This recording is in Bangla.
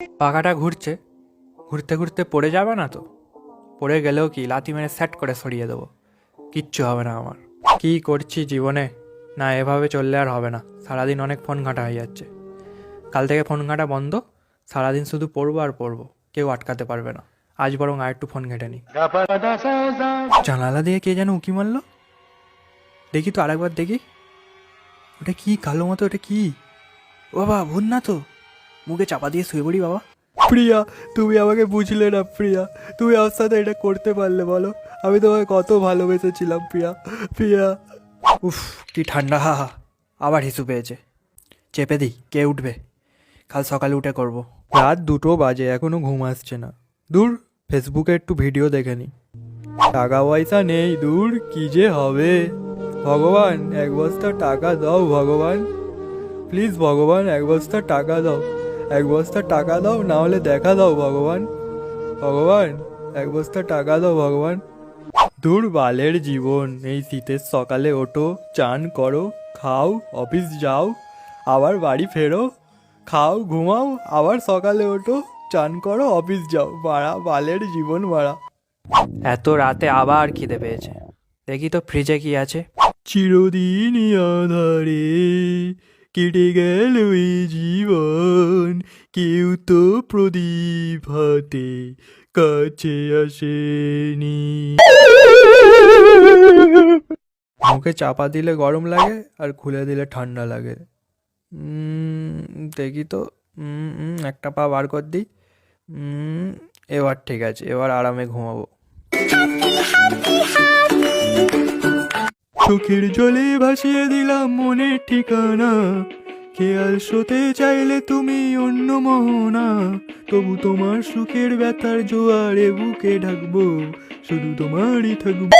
পাখাটা ঘুরছে, ঘুরতে ঘুরতে পড়ে যাবে না তো? পড়ে গেলেও কি, লাথি মেরে সেট করে সরিয়ে দেবো, কিচ্ছু হবে না আমার। কি করছি জীবনে, না এভাবে চললে আর হবে না। সারাদিন অনেক ফোন ঘাঁটা হয়ে যাচ্ছে। কাল থেকে ফোন ঘাঁটা বন্ধ, সারাদিন শুধু পড়বো আর পড়বো, কেউ আটকাতে পারবে না। আজ বরং আর একটু ফোন ঘেঁটে নিই। জানালা দিয়ে কে যেন উঁকি মারলো, দেখি তো আরেকবার দেখি। ওটা কি কালো মতো, ওটা কি? ও বাবা, ভূত না তো? মুখে চাপা দিয়ে শুয়ে পড়ি বাবা। প্রিয়া, তুমি আমাকে বুঝলে না প্রিয়া, তুমি আমার সাথে এটা করতে পারলে বলো? আমি তোমায় কত ভালোবেসেছিলাম প্রিয়া, প্রিয়া। উফ, কি ঠান্ডা, হা হা। আবার হিসু পেয়েছে, চেপে দিই, কে উঠবে? কাল সকালে উঠে করব। রাত 2টো বাজে, এখনো ঘুম আসছে না। দূর, ফেসবুকে একটু ভিডিও দেখে নি। টাকা পয়সা নেই, দূর কি যে হবে। ভগবান, এক বস্তা টাকা দাও ভগবান, প্লিজ ভগবান, এক বস্তা টাকা দাও, এক বস্তা টাকা দাও, না হলে দেখা দাও ভগবান। ভগবান, এক বস্তা টাকা দাও ভগবান। দূর বালের জীবন, এই শীতের সকালে ওঠো, চান করো, খাও, অফিস যাও, আবার বাড়ি ফেরো, খাও, ঘুমাও, আবার সকালে ওঠো, চান করো, অফিস যাও। বাড়া বালের জীবন বাড়া। এত রাতে আবার খিদে পেয়েছে, দেখি তো ফ্রিজে কি আছে। চিরদিনই আধারে কেটে গেল এই জীবন, কেউ তো প্রদীপ হাতে কাছে আসেনি। মুখে চাপা দিলে গরম লাগে, আর খুলে দিলে ঠান্ডা লাগে। দেখি তো, একটা পা বার কর দিই। এবার ঠিক আছে, এবার আরামে ঘুমাবো। চোখের জলে ভাসিয়ে দিলাম মনের ঠিকানা, খেয়াল শোতে চাইলে তুমি অন্য মোহনা, তবু তোমার সুখের ব্যথার জোয়ারে বুকে ঢাকবো, শুধু তোমারই থাকবো।